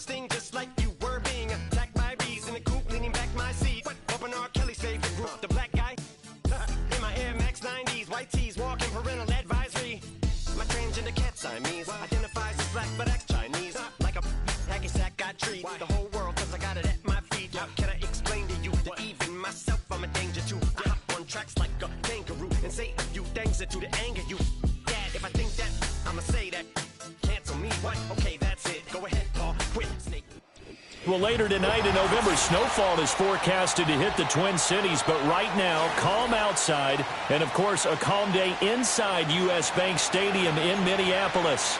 sting just like you were being attacked by bees in the coop, leaning back my seat. Open R. Kelly's favorite group, the black guy. In my Air Max 90s, white tees, walking parental advisory. My transgender cat Siamese identifies as black but acts Chinese. Like a hacky sack, I treat the whole world cause I got it at my feet. How can I explain to you that even myself I'm a danger to? I hop on tracks like a kangaroo and say a few things that do to anger you. Dad, if I think that, I'ma say that. Cancel me, what? Okay, that's it. Go ahead, Paul, quit, snake. Well, later tonight in November, snowfall is forecasted to hit the Twin Cities, but right now, calm outside, and of course, a calm day inside U.S. Bank Stadium in Minneapolis.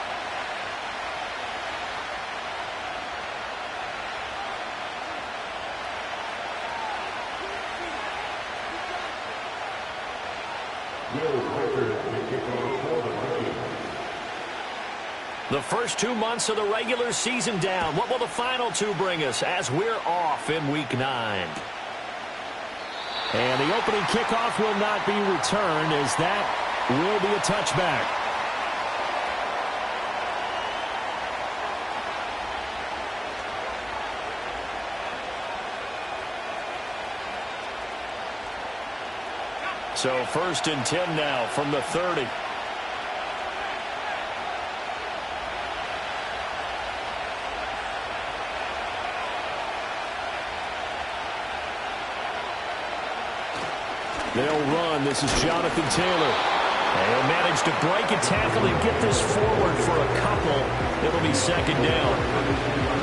The first 2 months of the regular season down. What will the final two bring us as we're off in Week 9? And the opening kickoff will not be returned as that will be a touchback. So 1st and 10 now from the 30. They'll run. This is Jonathan Taylor. And he'll manage to break a tackle and get this forward for a couple. It'll be 2nd down.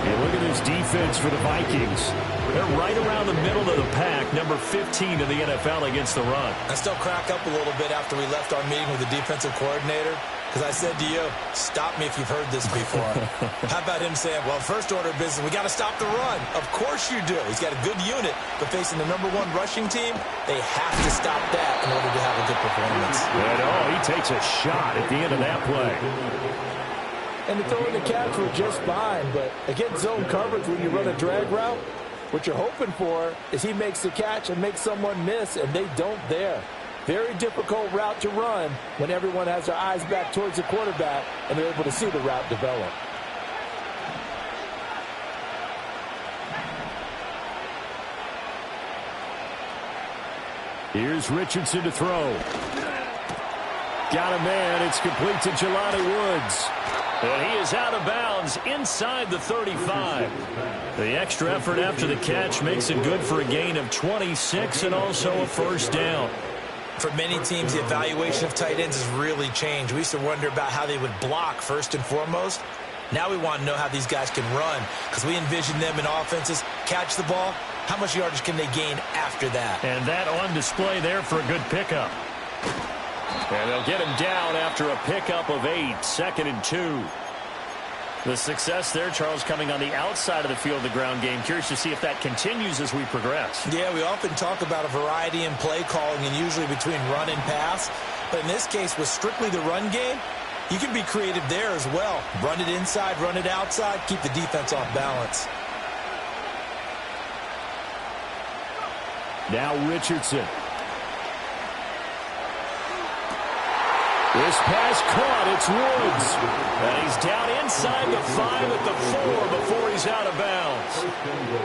And look at this defense for the Vikings. They're right around the middle of the pack, number 15 in the NFL against the run. I still crack up a little bit after we left our meeting with the defensive coordinator, because I said to you, stop me if you've heard this before. How about him saying, well, first order of business, we got to stop the run. Of course you do. He's got a good unit, but facing the #1 rushing team, they have to stop that in order to have a good performance. And he takes a shot at the end of that play. And the throw in the catch were just fine, but against zone coverage when you run a drag route, what you're hoping for is he makes the catch and makes someone miss, and they don't there. Very difficult route to run when everyone has their eyes back towards the quarterback and they're able to see the route develop. Here's Richardson to throw. Got a man. It's complete to Jelani Woods. And he is out of bounds inside the 35. The extra effort after the catch makes it good for a gain of 26 and also a 1st down. For many teams, the evaluation of tight ends has really changed. We used to wonder about how they would block first and foremost. Now we want to know how these guys can run, because we envision them in offenses catch the ball. How much yardage can they gain after that? And that on display there for a good pickup. And they'll get him down after a pickup of 8, 2nd and 2. The success there, Charles, coming on the outside of the field, the ground game. Curious to see if that continues as we progress. Yeah, we often talk about a variety in play calling and usually between run and pass. But in this case, with strictly the run game, you can be creative there as well. Run it inside, run it outside, keep the defense off balance. Now Richardson. This pass caught. It's Woods. And he's down inside the 5 at the 4 before he's out of bounds.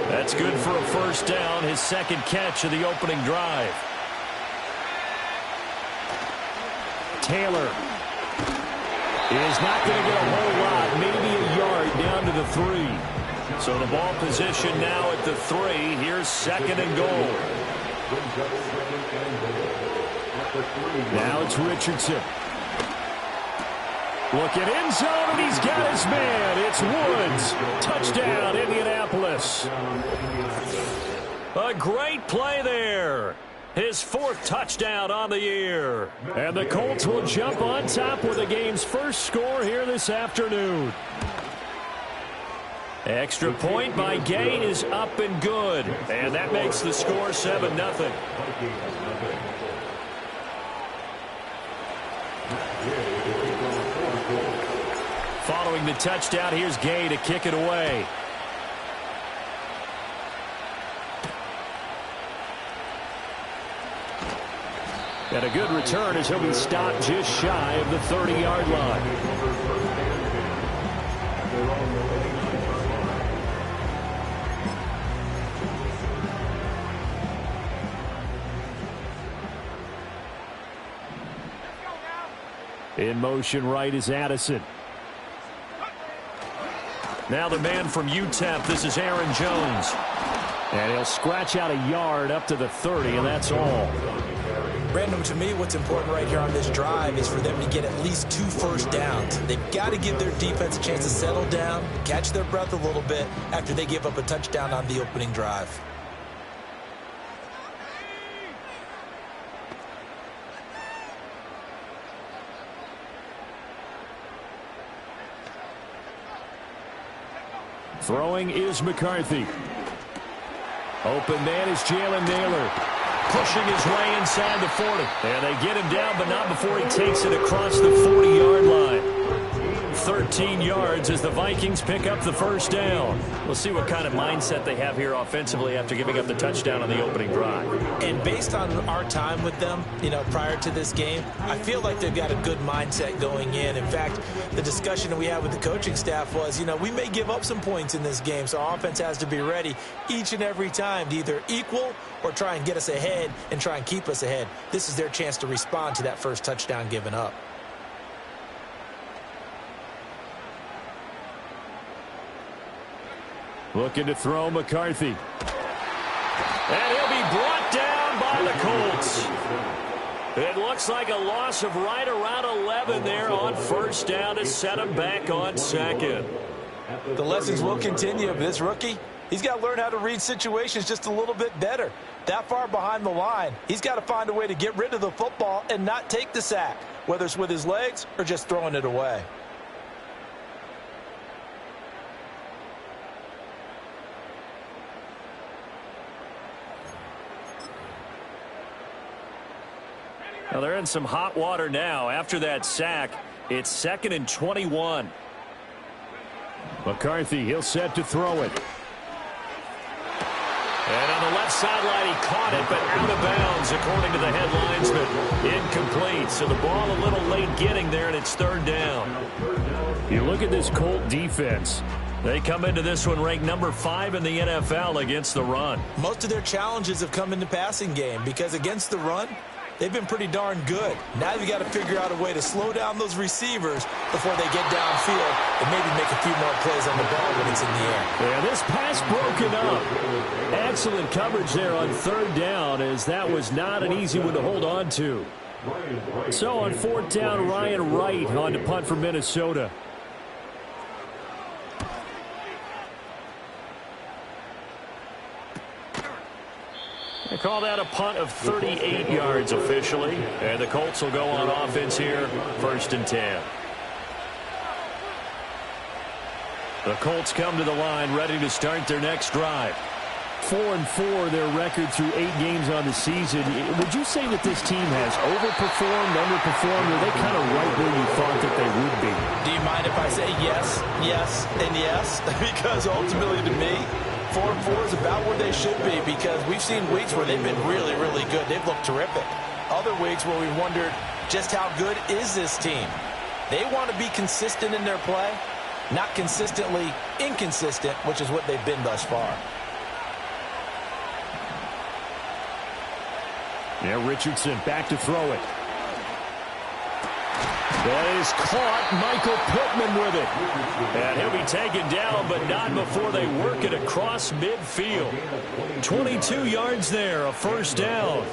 That's good for a 1st down, his 2nd catch of the opening drive. Taylor is not going to get a whole lot, maybe a yard down to the 3. So the ball position now at the 3. Here's 2nd and goal. Now it's Richardson. Look at end zone, and he's got his man. It's Woods. Touchdown, Indianapolis. A great play there. His 4th touchdown on the year. And the Colts will jump on top with the game's first score here this afternoon. Extra point by Gay is up and good. And that makes the score 7-0. Following the touchdown, here's Gay to kick it away. And a good return as he'll be stopped just shy of the 30-yard line. In motion right is Addison. Now the man from UTEP, this is Aaron Jones. And he'll scratch out a yard up to the 30, and that's all. Brandon, to me, what's important right here on this drive is for them to get at least 2 first downs. They've got to give their defense a chance to settle down, catch their breath a little bit after they give up a touchdown on the opening drive. Throwing is McCarthy. Open man is Jalen Naylor. Pushing his way inside the 40. And they get him down, but not before he takes it across the 40-yard line. 13 yards as the Vikings pick up the first down. We'll see what kind of mindset they have here offensively after giving up the touchdown on the opening drive. And based on our time with them, prior to this game, I feel like they've got a good mindset going in. In fact, the discussion that we had with the coaching staff was, we may give up some points in this game, so our offense has to be ready each and every time to either equal or try and get us ahead and try and keep us ahead. This is their chance to respond to that first touchdown given up. Looking to throw McCarthy. And he'll be brought down by the Colts. It looks like a loss of right around 11 there on first down to set him back on second. The lessons will continue, but this rookie, he's got to learn how to read situations just a little bit better. That far behind the line, he's got to find a way to get rid of the football and not take the sack, whether it's with his legs or just throwing it away. Well, they're in some hot water now. After that sack, it's 2nd and 21. McCarthy, he'll set to throw it. And on the left sideline, he caught it, but out of bounds, according to the head linesman. Incomplete, so the ball a little late getting there, and it's 3rd down. You look at this Colt defense. They come into this one ranked number 5 in the NFL against the run. Most of their challenges have come in the passing game because against the run, they've been pretty darn good. Now you've got to figure out a way to slow down those receivers before they get downfield and maybe make a few more plays on the ball when it's in the air. Yeah, this pass broken up. Excellent coverage there on 3rd down, as that was not an easy one to hold on to. So on 4th down, Ryan Wright on to punt for Minnesota. They call that a punt of 38 yards officially. And the Colts will go on offense here, 1st and 10. The Colts come to the line ready to start their next drive. 4-4 their record through 8 games on the season. Would you say that this team has overperformed, underperformed, or are they kind of right where you thought that they would be? Do you mind if I say yes, yes, and yes? Because ultimately to me, 4-4 is about where they should be, because we've seen weeks where they've been really, really good. They've looked terrific. Other weeks where we wondered just how good is this team. They want to be consistent in their play, not consistently inconsistent, which is what they've been thus far. Yeah, Richardson back to throw it. That is caught. Michael Pittman with it. And he'll be taken down, but not before they work it across midfield. 22 yards there, a 1st down.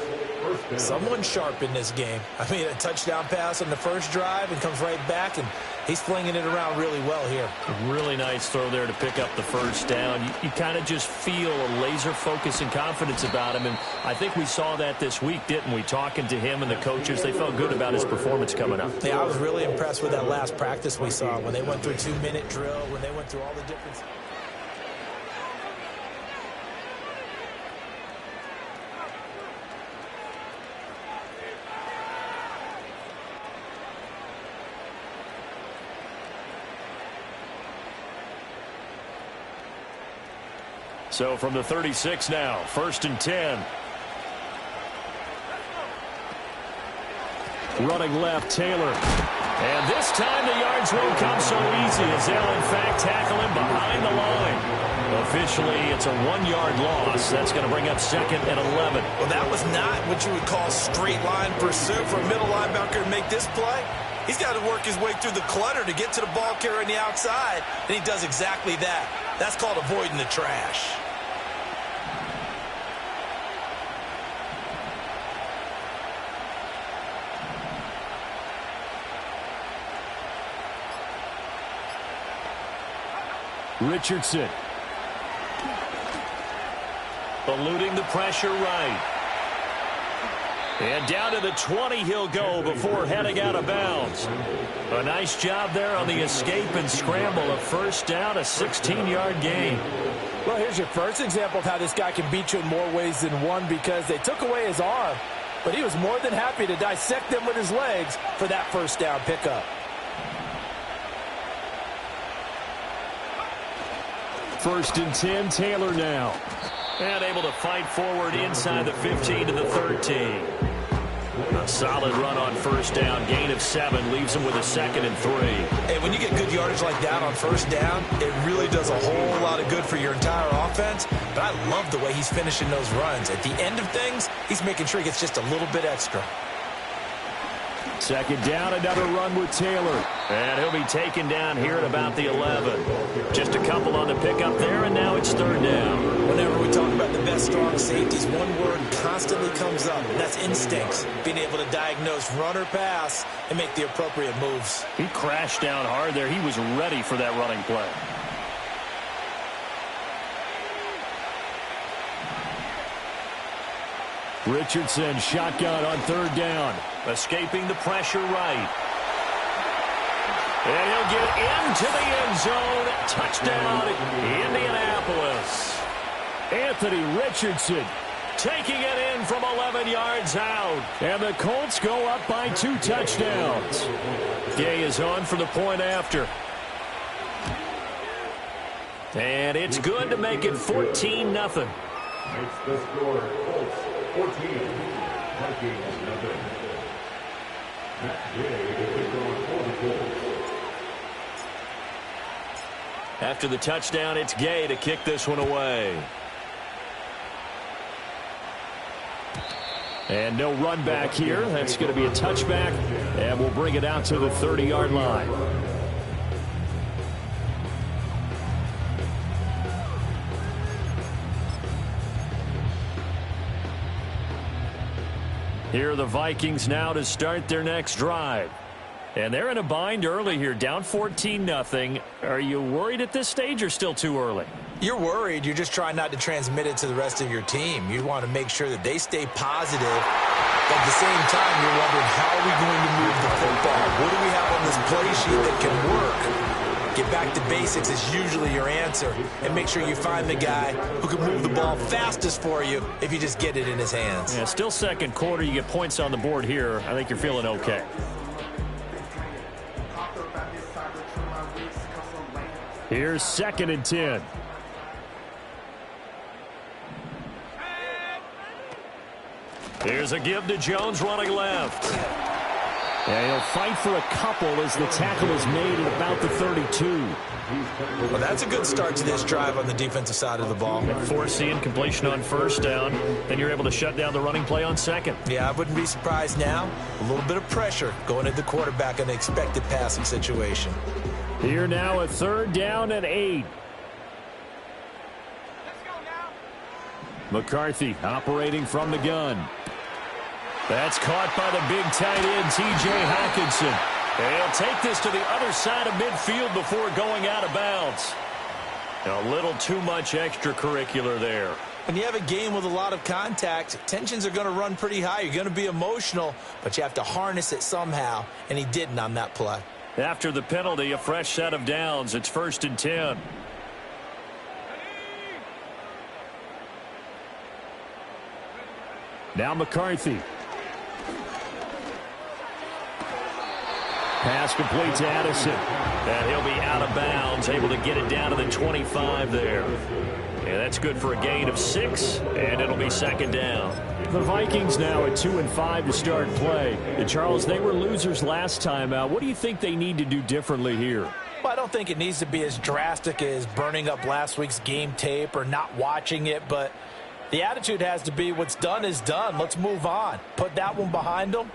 Someone sharp in this game. I mean, a touchdown pass on the first drive and comes right back, and he's flinging it around really well here. A really nice throw there to pick up the 1st down. You kind of just feel a laser focus and confidence about him, and I think we saw that this week, didn't we? Talking to him and the coaches, they felt good about his performance coming up. Yeah, I was really impressed with that last practice we saw when they went through 2-minute drill, when they went through all the different... So from the 36 now, 1st and 10. Running left, Taylor. And this time the yards won't come so easy as they'll in fact tackle him behind the line. Officially, it's a 1-yard loss. That's going to bring up 2nd and 11. Well, that was not what you would call straight line pursuit for a middle linebacker to make this play. He's got to work his way through the clutter to get to the ball carrier on the outside, and he does exactly that. That's called avoiding the trash. Richardson. Eluding the pressure right. And down to the 20 he'll go before heading out of bounds. A nice job there on the escape and scramble. A first down, a 16-yard gain. Well, here's your first example of how this guy can beat you in more ways than one, because they took away his arm, but he was more than happy to dissect them with his legs for that first down pickup. First and 10, Taylor now. And able to fight forward inside the 15 to the 13. A solid run on first down. Gain of 7 leaves him with a 2nd and 3. Hey, when you get good yardage like that on first down, it really does a whole lot of good for your entire offense. But I love the way he's finishing those runs. At the end of things, he's making sure he gets just a little bit extra. Second down, another run with Taylor. And he'll be taken down here at about the 11. Just a couple on the pickup there, and now it's third down. Whenever we talk about the best strong safeties, one word constantly comes up, and that's instincts. Being able to diagnose run or pass and make the appropriate moves. He crashed down hard there. He was ready for that running play. Richardson, shotgun on third down. Escaping the pressure right. And he'll get into the end zone. Touchdown, Indianapolis. Anthony Richardson taking it in from 11 yards out. And the Colts go up by 2 touchdowns. Gay is on for the point after. And it's good to make it 14-0. It's the score, Colts 14, Vikings nothing. Matt Gay to kick on for the Colts. After the touchdown, it's Gay to kick this one away. And no run back here. That's going to be a touchback, and we'll bring it out to the 30-yard line. Here are the Vikings now to start their next drive. And they're in a bind early here, down 14-0. Are you worried at this stage or still too early? You're worried. You're just trying not to transmit it to the rest of your team. You want to make sure that they stay positive. But at the same time, you're wondering, how are we going to move the football? What do we have on this play sheet that can work? Get back to basics is usually your answer. And make sure you find the guy who can move the ball fastest for you if you just get it in his hands. Yeah, still second quarter. You get points on the board here. I think you're feeling okay. Here's 2nd and 10. Here's a give to Jones running left. And he'll fight for a couple as the tackle is made at about the 32. Well, that's a good start to this drive on the defensive side of the ball. Forcing completion on first down. Then you're able to shut down the running play on second. Yeah, I wouldn't be surprised now. A little bit of pressure going at the quarterback in an expected passing situation. Here now, a third down and 8. McCarthy operating from the gun. That's caught by the big tight end, T.J. Hockenson. He'll take this to the other side of midfield before going out of bounds. A little too much extracurricular there. When you have a game with a lot of contact, tensions are going to run pretty high. You're going to be emotional, but you have to harness it somehow, and he didn't on that play. After the penalty, a fresh set of downs. It's 1st and 10. Now McCarthy. Pass complete to Addison. And he'll be out of bounds, able to get it down to the 25 there. And that's good for a gain of 6, and it'll be 2nd down. The Vikings now at 2-5 to start play. And Charles, they were losers last time out. What do you think they need to do differently here? Well, I don't think it needs to be as drastic as burning up last week's game tape or not watching it, but the attitude has to be what's done is done. Let's move on. Put that one behind them.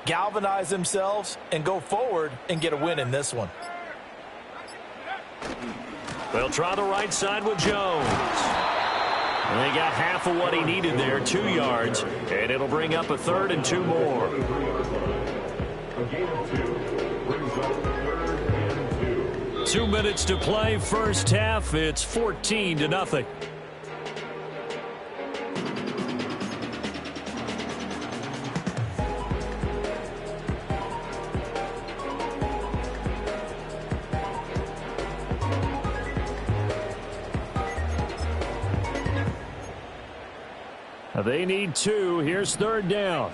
galvanize themselves and go forward and get a win in this one. They'll try the right side with Jones. And they got half of what he needed there, 2 yards, and it'll bring up a 3rd and 2 more. A gain of 2 brings up 3rd and 2. 2 minutes to play, first half. It's 14-0. They need 2. Here's 3rd down.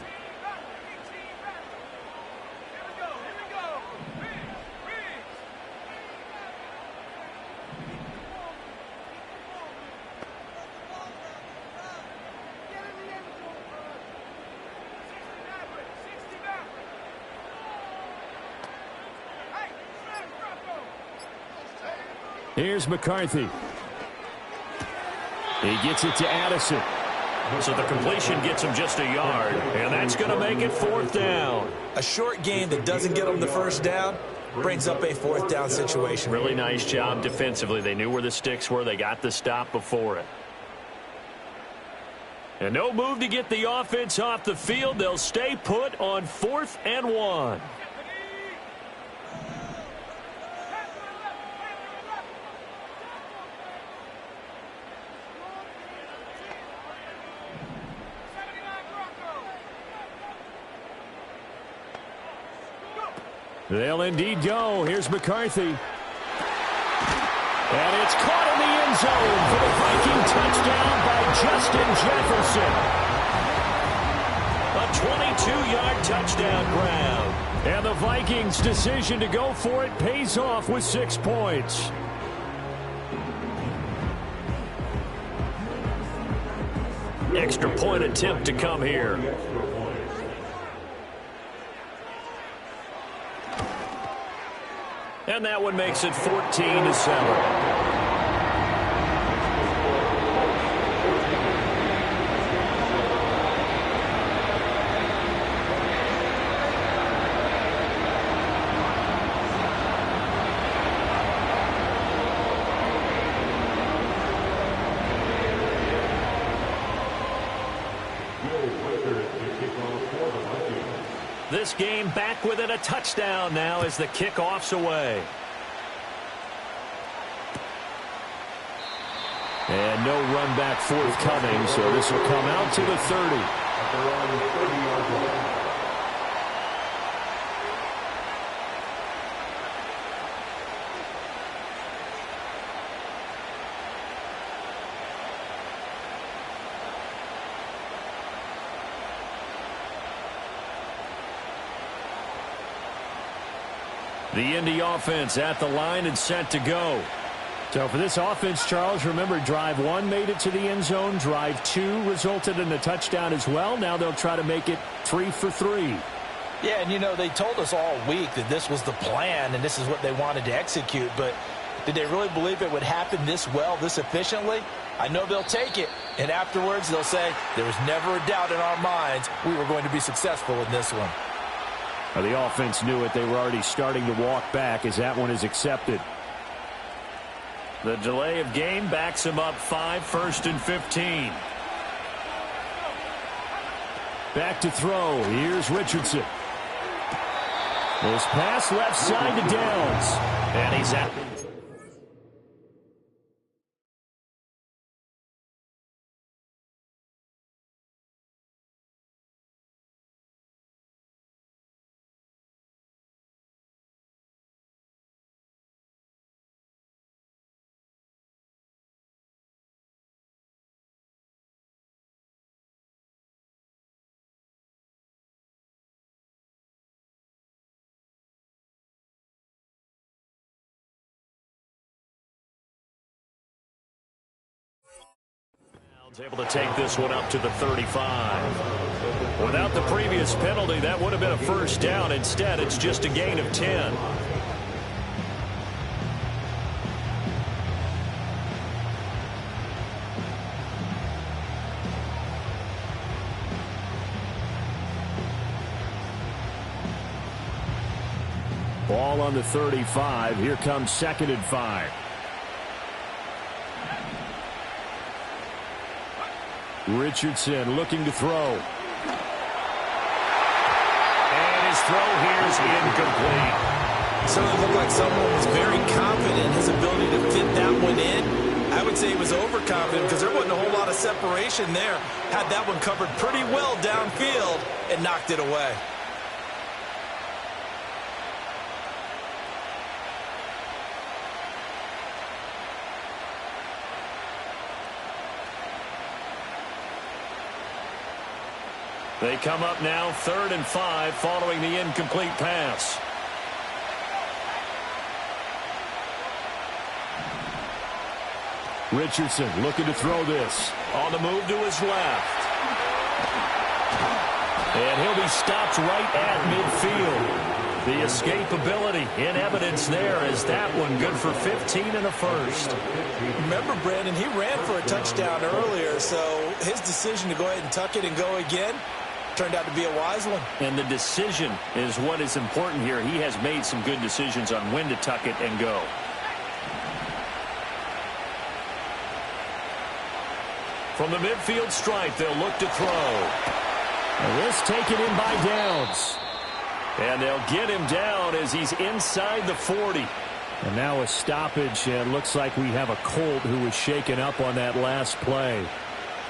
Here's McCarthy. He gets it to Addison. So the completion gets him just a yard, and that's going to make it 4th down. A short gain that doesn't get them the first down brings up a 4th down situation. Really nice job defensively. They knew where the sticks were. They got the stop before it. And no move to get the offense off the field. They'll stay put on 4th and 1. They'll indeed go. Here's McCarthy. And it's caught in the end zone for the Viking touchdown by Justin Jefferson. A 22-yard touchdown grab. And the Vikings' decision to go for it pays off with 6 points. Extra point attempt to come here. And that one makes it 14-7. This game back within a touchdown now as the kickoff's away. And no run back forthcoming, so this will come out to the 30. The Indy offense at the line and set to go. So for this offense, Charles, remember drive 1 made it to the end zone. Drive 2 resulted in a touchdown as well. Now they'll try to make it 3 for 3. Yeah, and you know, they told us all week that this was the plan and this is what they wanted to execute. But did they really believe it would happen this well, this efficiently? I know they'll take it. And afterwards they'll say, there was never a doubt in our minds we were going to be successful in this one. The offense knew it. They were already starting to walk back as that one is accepted. The delay of game backs him up 5, 1st and 15. Back to throw. Here's Richardson. This pass left side to Downs. And he's out. Able to take this one up to the 35. Without the previous penalty, that would have been a first down. Instead, it's just a gain of 10. Ball on the 35. Here comes 2nd and 5. Richardson looking to throw. And his throw here is incomplete. Certainly looked like someone was very confident in his ability to fit that one in. I would say he was overconfident because there wasn't a whole lot of separation there. Had that one covered pretty well downfield and knocked it away. They come up now 3rd and 5 following the incomplete pass. Richardson looking to throw this. On the move to his left. And he'll be stopped right at midfield. The escapability in evidence there as that one good for 15 and a first. Remember, Brandon, he ran for a touchdown earlier, so his decision to go ahead and tuck it and go again turned out to be a wise one. And the decision is what is important here. He has made some good decisions on when to tuck it and go. From the midfield stripe, they'll look to throw. And this taken in by Downs. And they'll get him down as he's inside the 40. And now a stoppage, and looks like we have a Colt who was shaken up on that last play.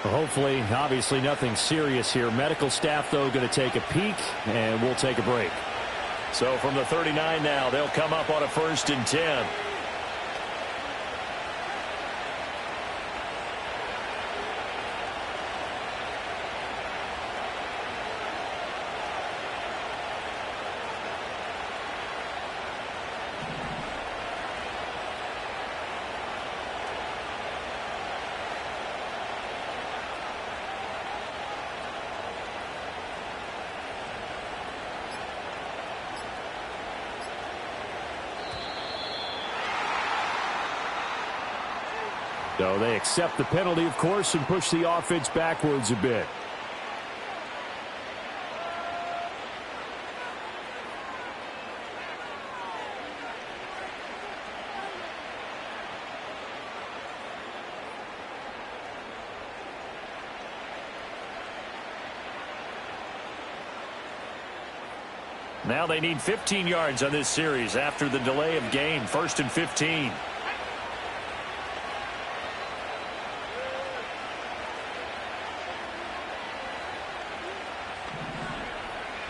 Well, hopefully, obviously nothing serious here. Medical staff, though, going to take a peek, and we'll take a break. So from the 39 now, they'll come up on a 1st and 10. So they accept the penalty, of course, and push the offense backwards a bit. Now they need 15 yards on this series after the delay of game. 1st and 15.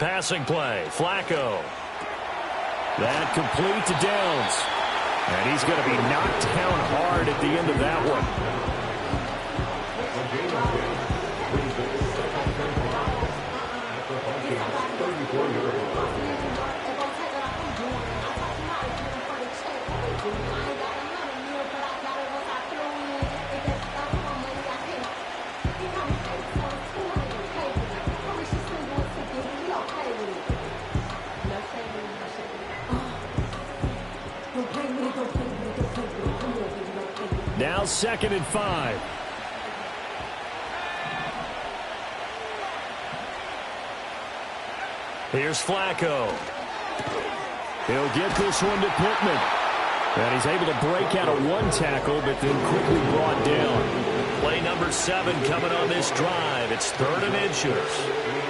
Passing play, Flacco. That complete to Downs. And he's going to be knocked down hard at the end of that one. Now 2nd and 5. Here's Flacco. He'll get this one to Pittman. And he's able to break out of one tackle, but then quickly brought down. Play number 7 coming on this drive. It's 3rd and inches.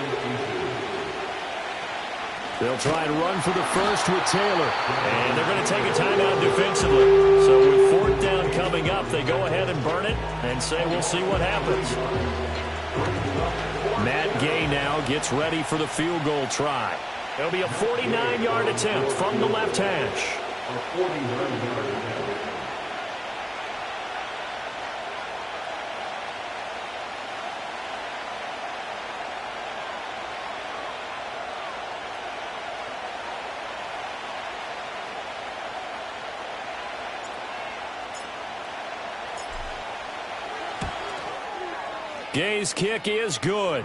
They'll try and run for the first with Taylor. And they're going to take a timeout defensively. So with 4th down coming up, they go ahead and burn it and say we'll see what happens. Matt Gay now gets ready for the field goal try. It'll be a 49-yard attempt from the left hash. A 49-yard attempt. Gay's kick is good.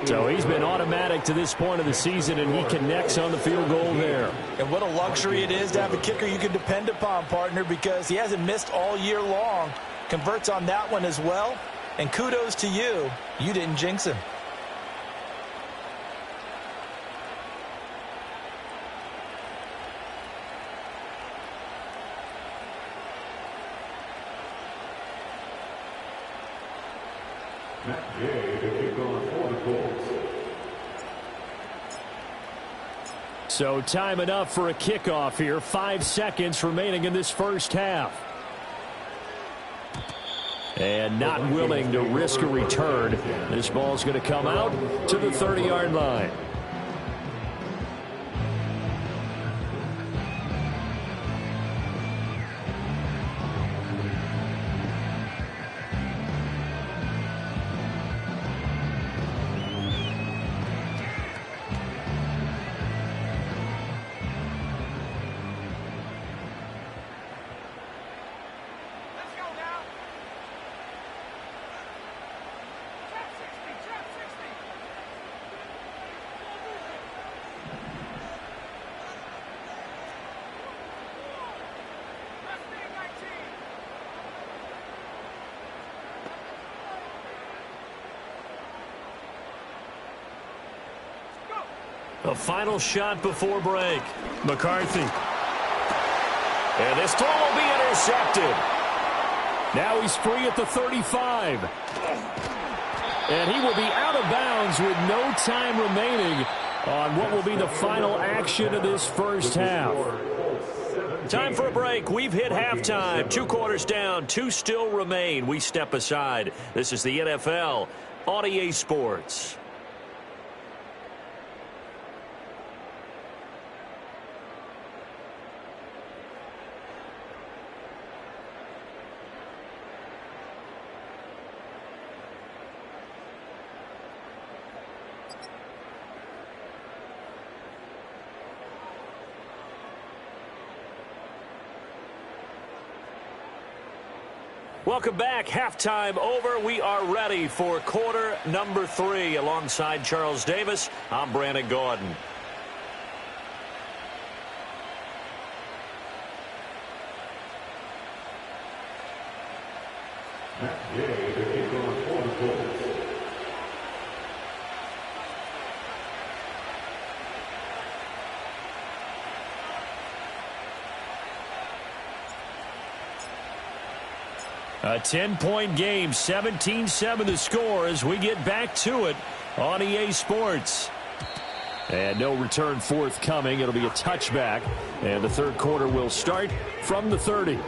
So he's been automatic to this point of the season, and he connects on the field goal there. And what a luxury it is to have a kicker you can depend upon, partner, because he hasn't missed all year long. Converts on that one as well. And kudos to you. You didn't jinx him. Matt Gay to kick off for the Colts. So time enough for a kickoff here. 5 seconds remaining in this first half. And not willing to risk a return. This ball's going to come out to the 30-yard line. A final shot before break. McCarthy. And this throw will be intercepted. Now he's free at the 35. And he will be out of bounds with no time remaining on what will be the final action of this first half. Time for a break. We've hit halftime. 2 quarters down. 2 still remain. We step aside. This is the NFL on EA Sports. Welcome back. Halftime over. We are ready for quarter number 3. Alongside Charles Davis, I'm Brandon Gordon. Matt Gay to kick off for the Colts. A 10-point game, 17-7 the score as we get back to it on EA Sports. And no return forthcoming. It'll be a touchback. And the third quarter will start from the 30.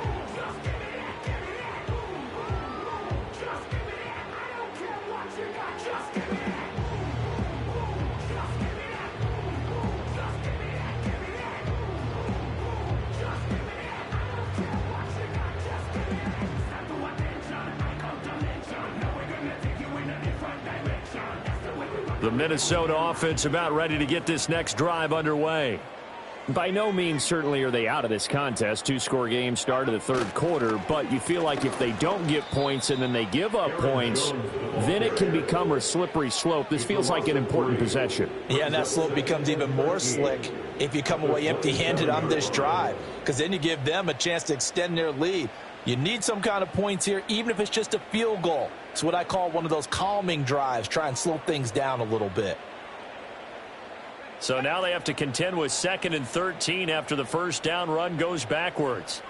The Minnesota offense about ready to get this next drive underway. By no means certainly are they out of this contest. 2-score game start of the third quarter, but you feel like if they don't get points and then they give up points, then it can become a slippery slope. This feels like an important possession. Yeah, and that slope becomes even more slick if you come away empty-handed on this drive, because then you give them a chance to extend their lead. You need some kind of points here, even if it's just a field goal. It's what I call one of those calming drives. Try and slow things down a little bit. So now they have to contend with 2nd and 13 after the first down run goes backwards.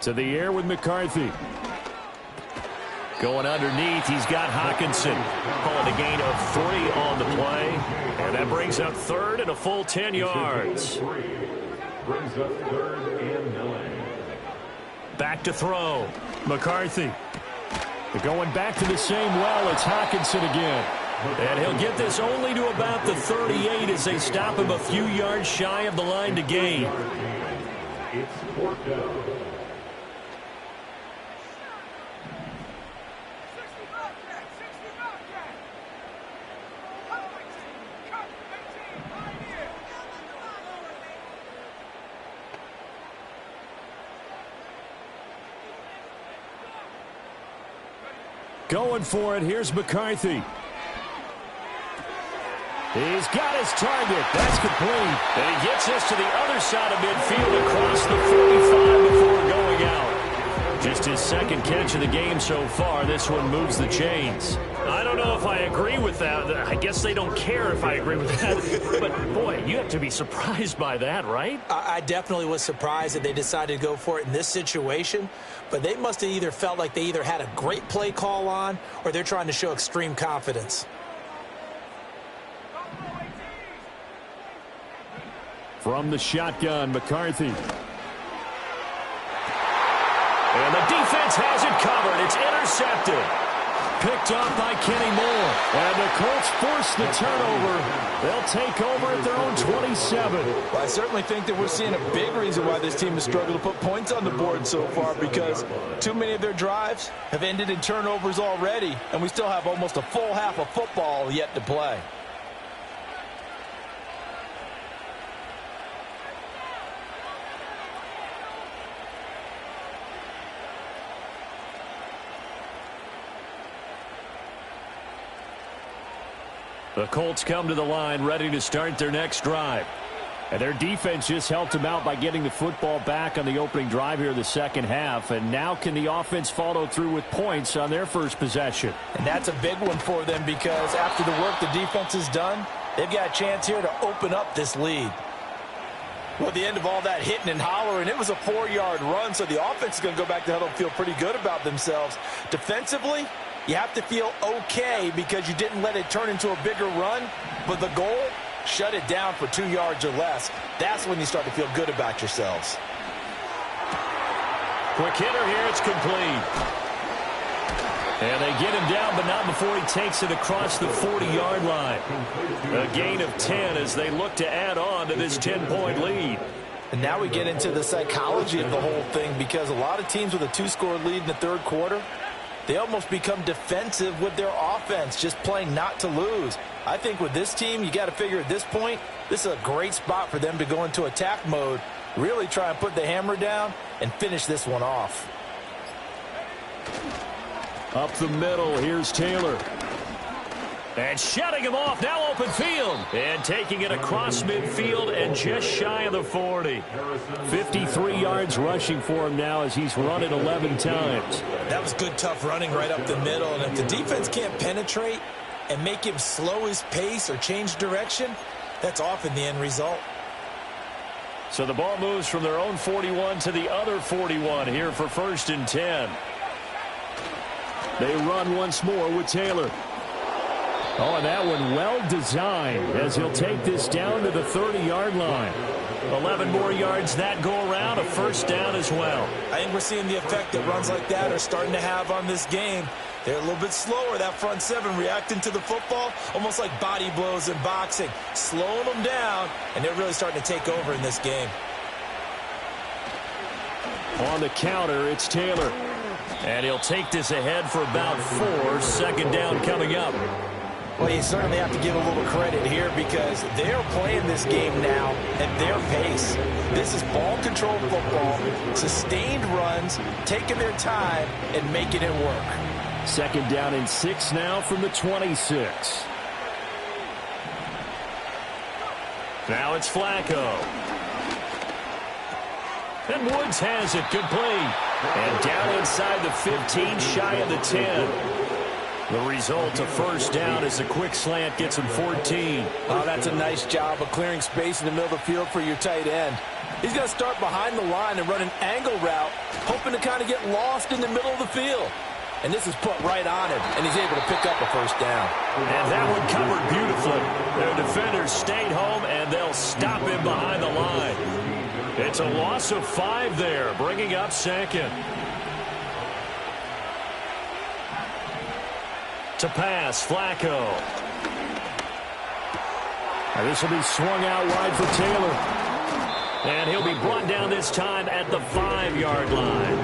To the air with McCarthy. Going underneath, he's got Hawkinson. Calling a gain of 3 on the play. And that brings up 3rd and a full 10 yards. Brings up 3rd and 9. Back to throw. McCarthy. They're going back to the same well. It's Hawkinson again. And he'll get this only to about the 38 as they stop him a few yards shy of the line to gain. It's 4th down. Going for it. Here's McCarthy. He's got his target. That's complete. And he gets this to the other side of midfield across the 45 before going out. Just his second catch of the game so far. This one moves the chains. I don't know if I agree with that. I guess they don't care if I agree with that. But, boy, you have to be surprised by that, right? I definitely was surprised that they decided to go for it in this situation. But they must have either felt like they either had a great play call on or they're trying to show extreme confidence. From the shotgun, McCarthy. And the defense has it covered. It's intercepted. Picked up by Kenny Moore. And the Colts force the turnover. They'll take over at their own 27. Well, I certainly think that we're seeing a big reason why this team has struggled to put points on the board so far, because too many of their drives have ended in turnovers already, and we still have almost a full half of football yet to play. The Colts come to the line ready to start their next drive. And their defense just helped them out by getting the football back on the opening drive here in the second half. And now can the offense follow through with points on their first possession? And that's a big one for them, because after the work the defense has done, they've got a chance here to open up this lead. Well, at the end of all that hitting and hollering, it was a 4-yard run, so the offense is going to go back to huddle and feel pretty good about themselves. Defensively, you have to feel okay because you didn't let it turn into a bigger run, but the goal, shut it down for 2 yards or less. That's when you start to feel good about yourselves. Quick hitter here, it's complete. And they get him down, but not before he takes it across the 40-yard line. A gain of 10 as they look to add on to this 10-point lead. And now we get into the psychology of the whole thing, because a lot of teams with a 2-score lead in the third quarter, they almost become defensive with their offense, just playing not to lose. I think with this team, you got to figure at this point, this is a great spot for them to go into attack mode, really try and put the hammer down and finish this one off. Up the middle, here's Taylor. And shutting him off, now open field. And taking it across midfield and just shy of the 40. 53 yards rushing for him now as he's run it 11 times. That was good, tough running right up the middle. And if the defense can't penetrate and make him slow his pace or change direction, that's often the end result. So the ball moves from their own 41 to the other 41 here for 1st and 10. They run once more with Taylor. Oh, and that one well designed as he'll take this down to the 30-yard line. 11 more yards that go around, a first down as well. I think we're seeing the effect that runs like that are starting to have on this game. They're a little bit slower, that front seven, reacting to the football, almost like body blows in boxing, slowing them down, and they're really starting to take over in this game. On the counter, it's Taylor. And he'll take this ahead for about 4. 2nd down coming up. Well, you certainly have to give a little credit here, because they're playing this game now at their pace. This is ball control football, sustained runs, taking their time and making it work. 2nd down and 6 now from the 26. Now it's Flacco. And Woods has it, complete. And down inside the 15, shy of the 10. The result, a first down as a quick slant gets him 14. Oh, that's a nice job of clearing space in the middle of the field for your tight end. He's going to start behind the line and run an angle route, hoping to kind of get lost in the middle of the field. And this is put right on him, and he's able to pick up a first down. And that one covered beautifully. Their defenders stayed home, and they'll stop him behind the line. It's a loss of 5 there, bringing up 2nd. To pass, Flacco. And this will be swung out wide for Taylor. And he'll be brought down this time at the 5-yard line.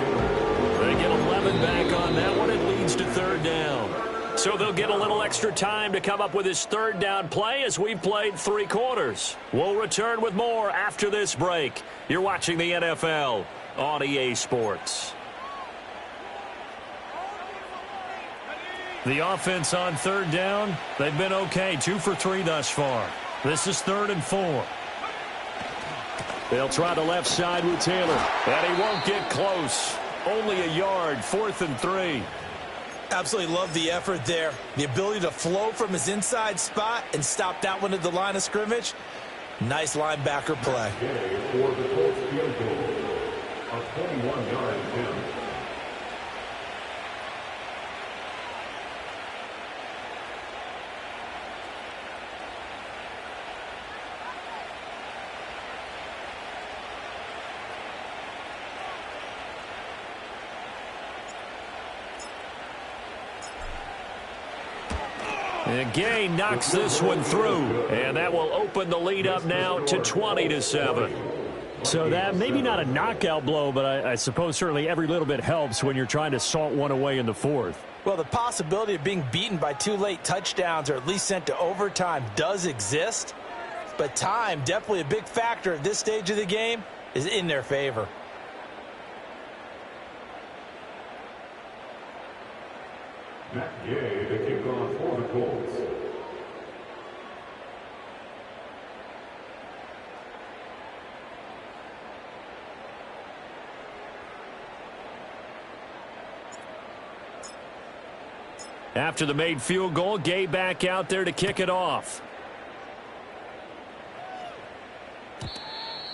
They get 11 back on that one. It leads to 3rd down. So they'll get a little extra time to come up with his 3rd down play as we've played 3 quarters. We'll return with more after this break. You're watching the NFL on EA Sports. The offense on 3rd down, they've been okay. 2 for 3 thus far. This is 3rd and 4. They'll try the left side with Taylor, and he won't get close. only a yard, 4th and 3. Absolutely love the effort there. The ability to flow from his inside spot and stop that one at the line of scrimmage. Nice linebacker play. For the Colts field goal, a 21-yard attempt. And Gay knocks this one through, and that will open the lead up now to 20-7. So that maybe not a knockout blow, but I suppose certainly every little bit helps when you're trying to salt one away in the 4th. Well, the possibility of being beaten by 2 late touchdowns or at least sent to overtime does exist, but time, definitely a big factor at this stage of the game, is in their favor. Matt Gay, the kickoff for the Colts. After the made field goal, Gay back out there to kick it off.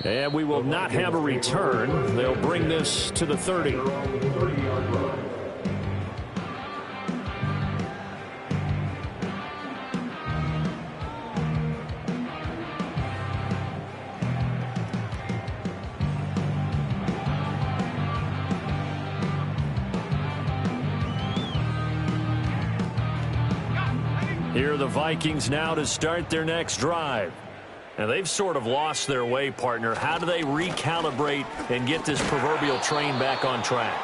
And we will not have a return. They'll bring this to the 30. 30-yard line. Here are the Vikings now to start their next drive. And they've sort of lost their way, partner. How do they recalibrate and get this proverbial train back on track?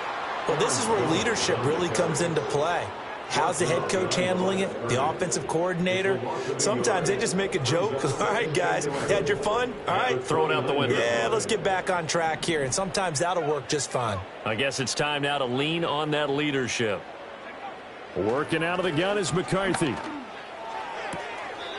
Well, this is where leadership really comes into play. How's the head coach handling it? The offensive coordinator? Sometimes they just make a joke. All right, guys, had your fun? All right. Throw it out the window. Yeah, let's get back on track here. And sometimes that'll work just fine. I guess it's time now to lean on that leadership. Working out of the gun is McCarthy.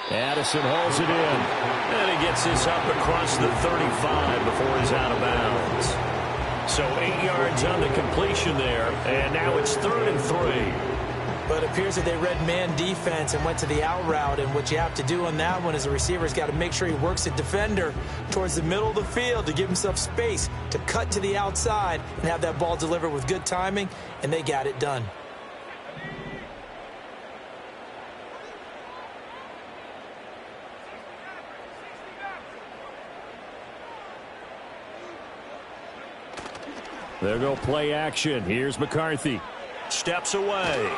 Addison hauls it in. And he gets this up across the 35 before he's out of bounds. So 8 yards on the completion there. And now it's 3rd and 3. But it appears that they read man defense and went to the out route. And what you have to do on that one is the receiver's got to make sure he works the defender towards the middle of the field to give himself space to cut to the outside and have that ball delivered with good timing. And they got it done. There go play action. Here's McCarthy. Steps away.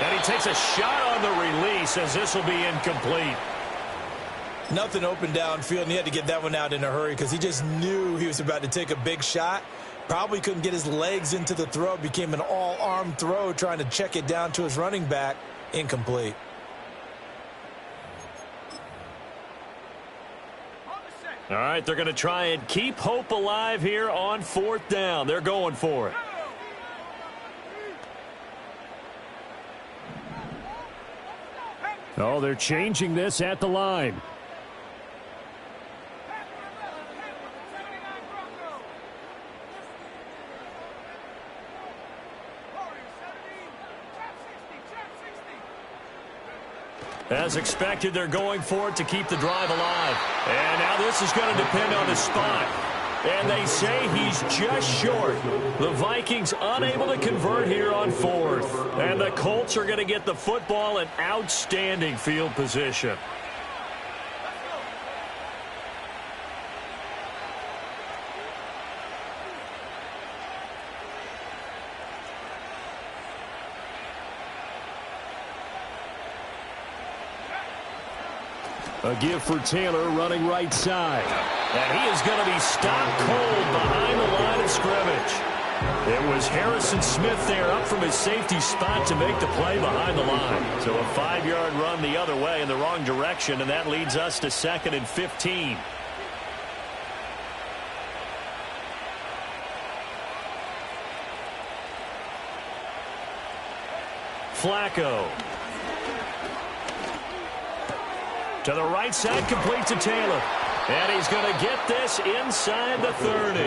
And he takes a shot on the release as this will be incomplete. Nothing open downfield, and he had to get that one out in a hurry because he just knew he was about to take a big shot. Probably couldn't get his legs into the throw. Became an all-arm throw trying to check it down to his running back. Incomplete. All right, they're going to try and keep hope alive here on 4th down. They're going for it. Oh, they're changing this at the line. As expected, they're going for it to keep the drive alive. And now this is going to depend on the spot. And they say he's just short. The Vikings unable to convert here on 4th. And the Colts are going to get the football in outstanding field position. A give for Taylor running right side. And he is going to be stopped cold behind the line of scrimmage. It was Harrison Smith there up from his safety spot to make the play behind the line. So a 5-yard run the other way in the wrong direction, and that leads us to 2nd and 15. Flacco. To the right side, complete to Taylor. And he's going to get this inside the 30.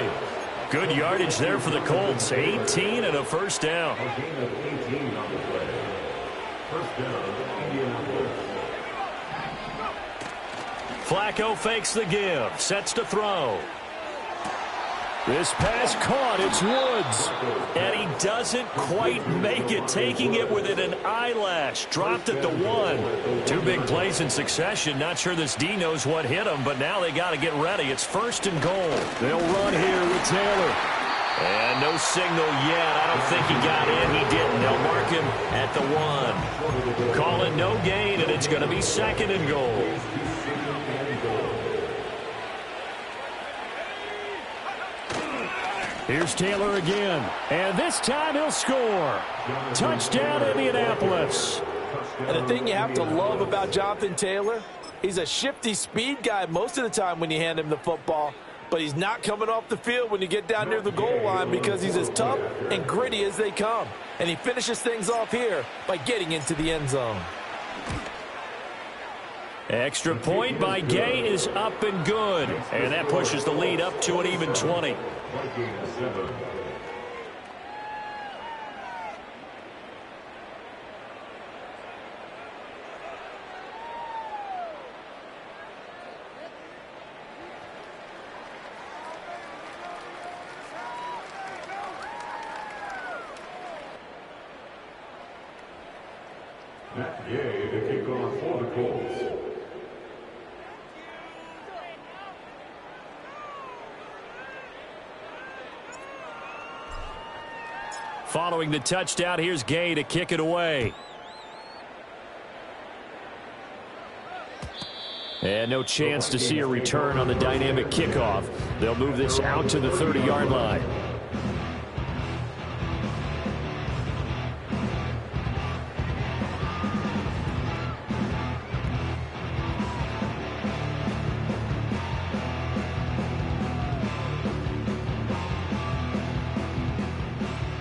Good yardage there for the Colts. 18 and a first down. A gain of 18 on the play. First down, Indianapolis. Flacco fakes the give. Sets to throw. This pass caught. It's Woods. And he doesn't quite make it. Taking it within an eyelash. Dropped at the 1. 2 big plays in succession. Not sure this D knows what hit him, but now they got to get ready. It's first and goal. They'll run here with Taylor. And no signal yet. I don't think he got in. He didn't. They'll mark him at the 1. Call it no gain, and it's going to be second and goal. Here's Taylor again, and this time he'll score. Touchdown, Indianapolis. And the thing you have to love about Jonathan Taylor, he's a shifty speed guy most of the time when you hand him the football, but he's not coming off the field when you get down near the goal line because he's as tough and gritty as they come. And he finishes things off here by getting into the end zone. Extra point by Gay is up and good. And that pushes the lead up to an even 20. Matt Gay to kick off for the Colts. Following the touchdown, here's Gay to kick it away. And no chance to see a return on the dynamic kickoff. They'll move this out to the 30-yard line.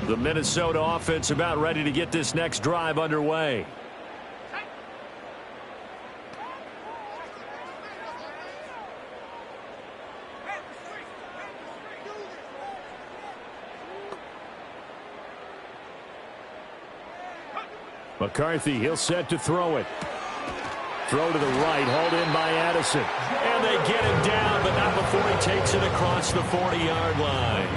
The Minnesota offense about ready to get this next drive underway. McCarthy, he'll set to throw it. Throw to the right, hauled in by Addison. And they get him down, but not before he takes it across the 40-yard line.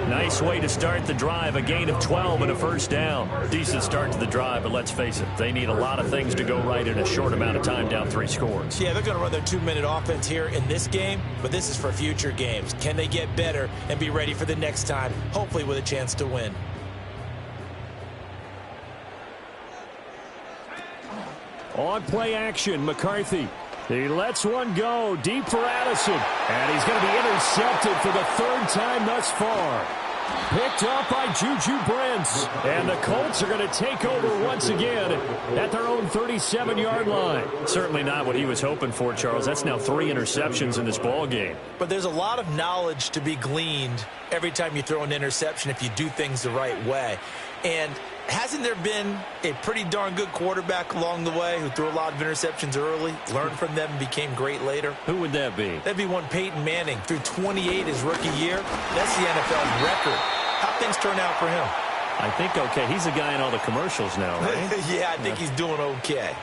Nice way to start the drive, a gain of 12 and a first down. Decent start to the drive, but let's face it, they need a lot of things to go right in a short amount of time, down 3 scores. Yeah, they're going to run their 2-minute offense here in this game, but this is for future games. Can they get better and be ready for the next time, hopefully with a chance to win? On play action, McCarthy. He lets one go deep for Addison. And he's going to be intercepted for the 3rd time thus far. Picked up by Juju Brents. And the Colts are going to take over once again at their own 37-yard line. Certainly not what he was hoping for, Charles. That's now 3 interceptions in this ball game. But there's a lot of knowledge to be gleaned every time you throw an interception if you do things the right way. And hasn't there been a pretty darn good quarterback along the way who threw a lot of interceptions early, learned from them, and became great later? Who would that be? That'd be one Peyton Manning. Threw 28 his rookie year. That's the NFL record. How things turn out for him? I think okay. He's a guy in all the commercials now, right? Yeah, I think he's doing okay.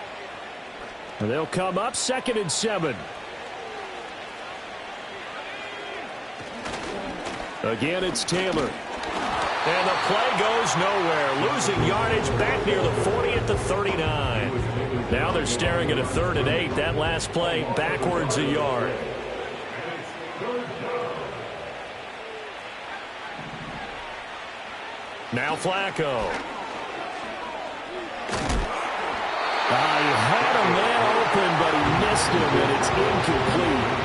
And they'll come up 2nd and 7. Again, it's Taylor. And the play goes nowhere. Losing yardage back near the 40 at the 39. Now they're staring at a 3rd and 8. That last play backwards a yard. Now Flacco. He had a man open, but he missed him, and it's incomplete.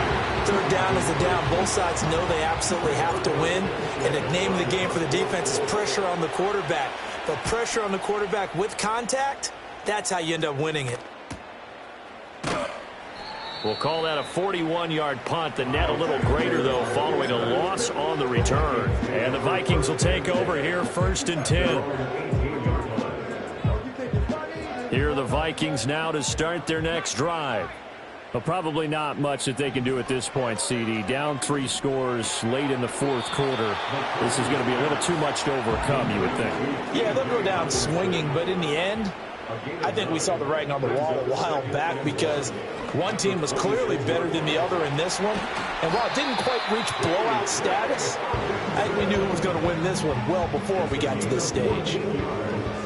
3rd down is a down. Both sides know they absolutely have to win. And the name of the game for the defense is pressure on the quarterback. But pressure on the quarterback with contact, that's how you end up winning it. We'll call that a 41-yard punt. The net a little greater, though, following a loss on the return. And the Vikings will take over here, 1st and 10. Here are the Vikings now to start their next drive. Well, probably not much that they can do at this point, CD. Down 3 scores late in the fourth quarter. This is going to be a little too much to overcome, you would think. Yeah, they'll go down swinging, but in the end, I think we saw the writing on the wall a while back because one team was clearly better than the other in this one. And while it didn't quite reach blowout status, I think we knew who was going to win this one well before we got to this stage.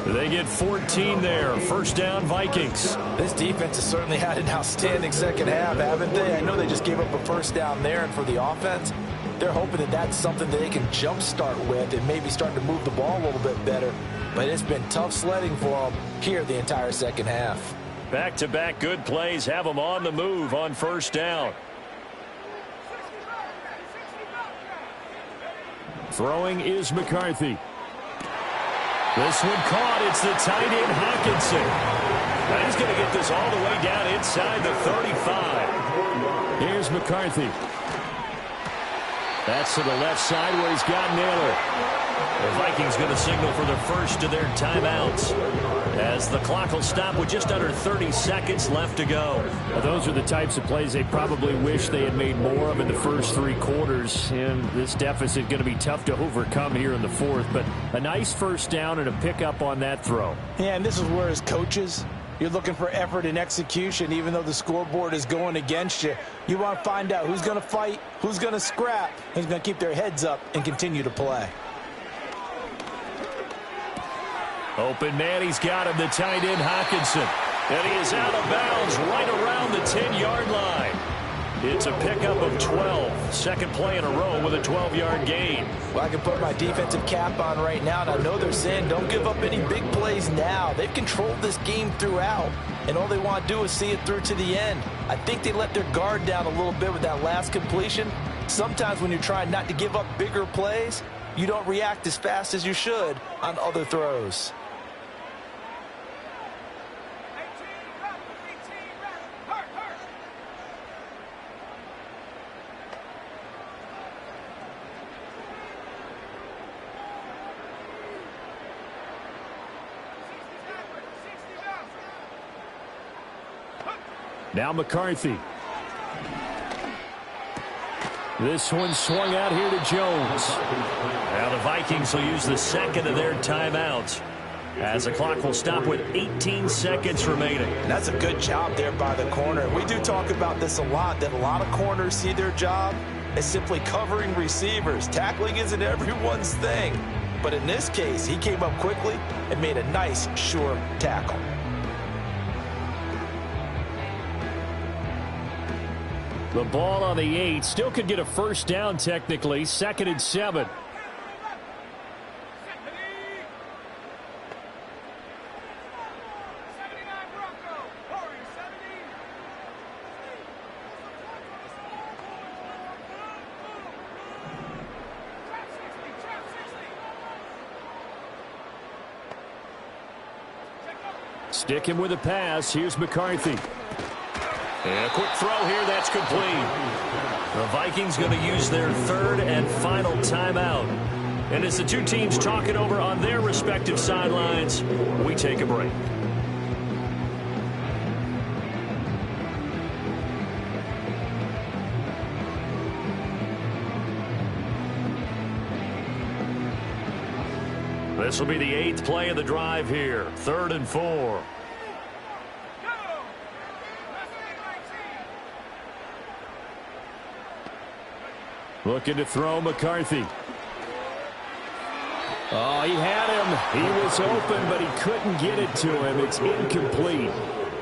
They get 14 there. First down, Vikings. This defense has certainly had an outstanding second half, haven't they? I know they just gave up a first down there, and for the offense, they're hoping that that's something that they can jumpstart with and maybe start to move the ball a little bit better. But it's been tough sledding for them here the entire second half. Back-to-back good plays have them on the move on first down. Throwing is McCarthy. This one caught. It's the tight end, Hawkinson. Now he's going to get this all the way down inside the 35. Here's McCarthy. That's to the left side where he's got Naylor. The Vikings going to signal for the first of their timeouts as the clock will stop with just under 30 seconds left to go. Well, those are the types of plays they probably wish they had made more of in the first 3 quarters. And this deficit going to be tough to overcome here in the fourth. But a nice first down and a pickup on that throw. Yeah, and this is where as coaches, you're looking for effort and execution even though the scoreboard is going against you. You want to find out who's going to fight, who's going to scrap, who's going to keep their heads up and continue to play. Open man, he's got him, the tight end, Hawkinson. And he is out of bounds right around the 10-yard line. It's a pickup of 12. Second play in a row with a 12-yard gain. Well, I can put my defensive cap on right now, and I know they're saying don't give up any big plays now. They've controlled this game throughout, and all they want to do is see it through to the end. I think they let their guard down a little bit with that last completion. Sometimes when you're trying not to give up bigger plays, you don't react as fast as you should on other throws. Now McCarthy. This one swung out here to Jones. Now the Vikings will use the second of their timeouts as the clock will stop with 18 seconds remaining. And that's a good job there by the corner. We do talk about this a lot, that a lot of corners see their job as simply covering receivers. Tackling isn't everyone's thing. But in this case, he came up quickly and made a nice, sure tackle. The ball on the 8. Still could get a first down technically. 2nd and 7. Sticking with a pass. Here's McCarthy. And a quick throw here, that's complete. The Vikings going to use their third and final timeout. And as the two teams talk it over on their respective sidelines, we take a break. This will be the 8th play of the drive here. 3rd and 4. Looking to throw McCarthy. Oh, he had him. He was open, but he couldn't get it to him. It's incomplete.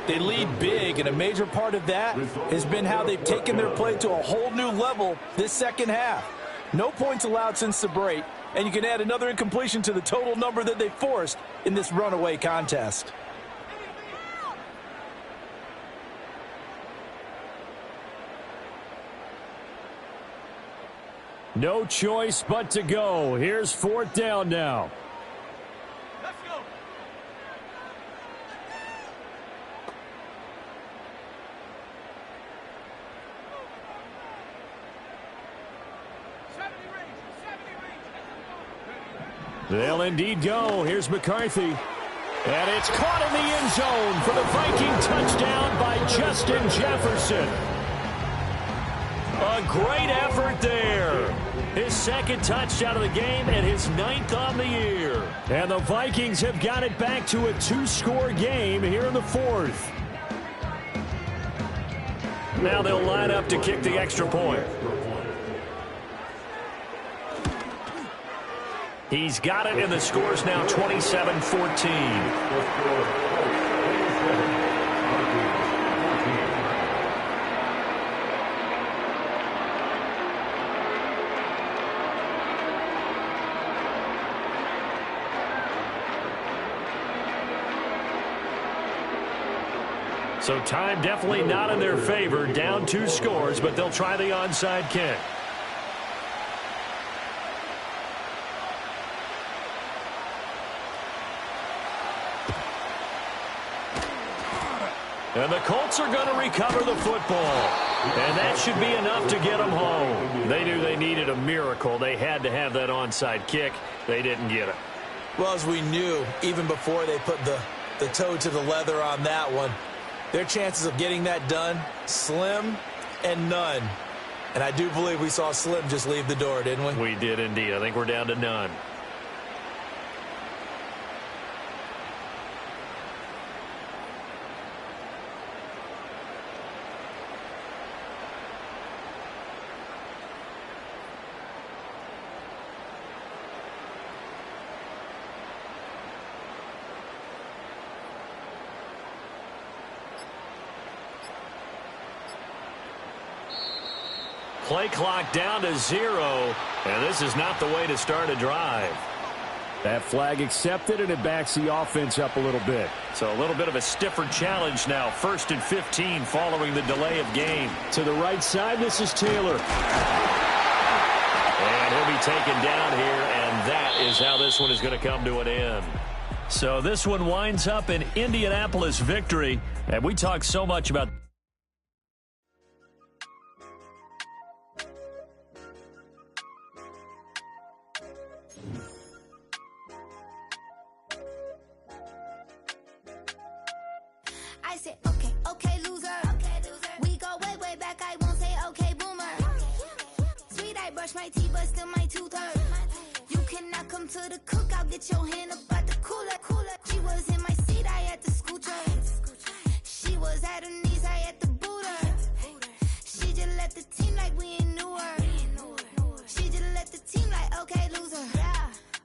They lead big, and a major part of that has been how they've taken their play to a whole new level this second half. No points allowed since the break, and you can add another incompletion to the total number that they forced in this runaway contest. No choice but to go. Here's 4th down now. Let's go. They'll indeed go. Here's McCarthy. And it's caught in the end zone for the Viking touchdown by Justin Jefferson. A great effort there. His second touchdown of the game and his 9th on the year. And the Vikings have got it back to a 2-score game here in the 4th. Now they'll line up to kick the extra point. He's got it, and the score's now 27-14. So time definitely not in their favor. Down 2 scores, but they'll try the onside kick. And the Colts are going to recover the football. And that should be enough to get them home. They knew they needed a miracle. They had to have that onside kick. They didn't get it. Well, as we knew, even before they put the toe to the leather on that one, their chances of getting that done, slim and none. And I do believe we saw Slim just leave the door, didn't we? We did indeed. I think we're down to none. Play clock down to 0, and this is not the way to start a drive. That flag accepted, and it backs the offense up a little bit. So a little bit of a stiffer challenge now. 1st and 15 following the delay of game. To the right side, this is Taylor. And he'll be taken down here, and that is how this one is going to come to an end. So this one winds up an Indianapolis victory, and we talk so much about I said, okay, loser. We go way back. I won't say, okay, boomer. Sweet, I brush my teeth, but still my tooth hurt. You cannot come to the cookout, get your hand up at the cooler. She was in my seat, I had to scoot her. She was at her knees, I had to boot her. She just let the team like we ain't knew her. She just let the team like, okay, loser.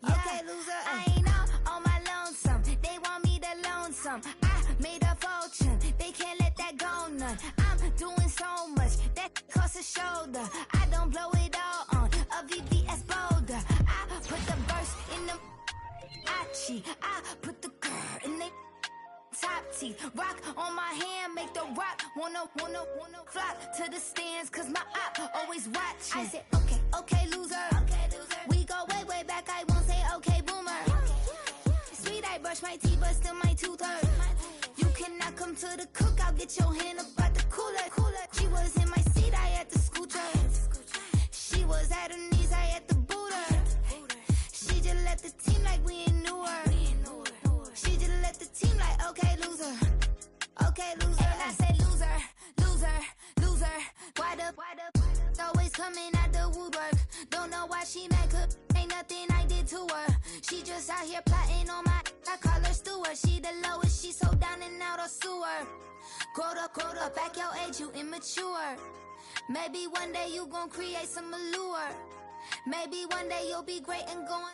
Okay, loser. I ain't on my lonesome. They want me to loan some. I made a fortune. They can't let that go none. I'm doing so much that costs a shoulder. I don't blow it all on a VVS boulder. I put the verse in the I put the girl in the top teeth. Rock on my hand, make the rock wanna flock to the stands, cause my op always watching. I said, okay, loser. We go way back, I won't say okay, boomer. Sweet, I brush my teeth, but still my tooth hurt. You cannot come to the cookout, get your hand up at the cooler. She was in my seat, I had to scoot her. She was at her knees, I had to boot her. She just let the team like we ain't knew her. She just let the team like, okay, loser. Okay, loser. And I said, loser. Why the always coming out the woodwork? Don't know why she mad, cause ain't nothing I did to her. She just out here plotting on my, I call her steward. She the lowest, she so down and out of sewer. Growed up, back your age, you immature. Maybe one day you gon' create some allure. Maybe one day you'll be great and going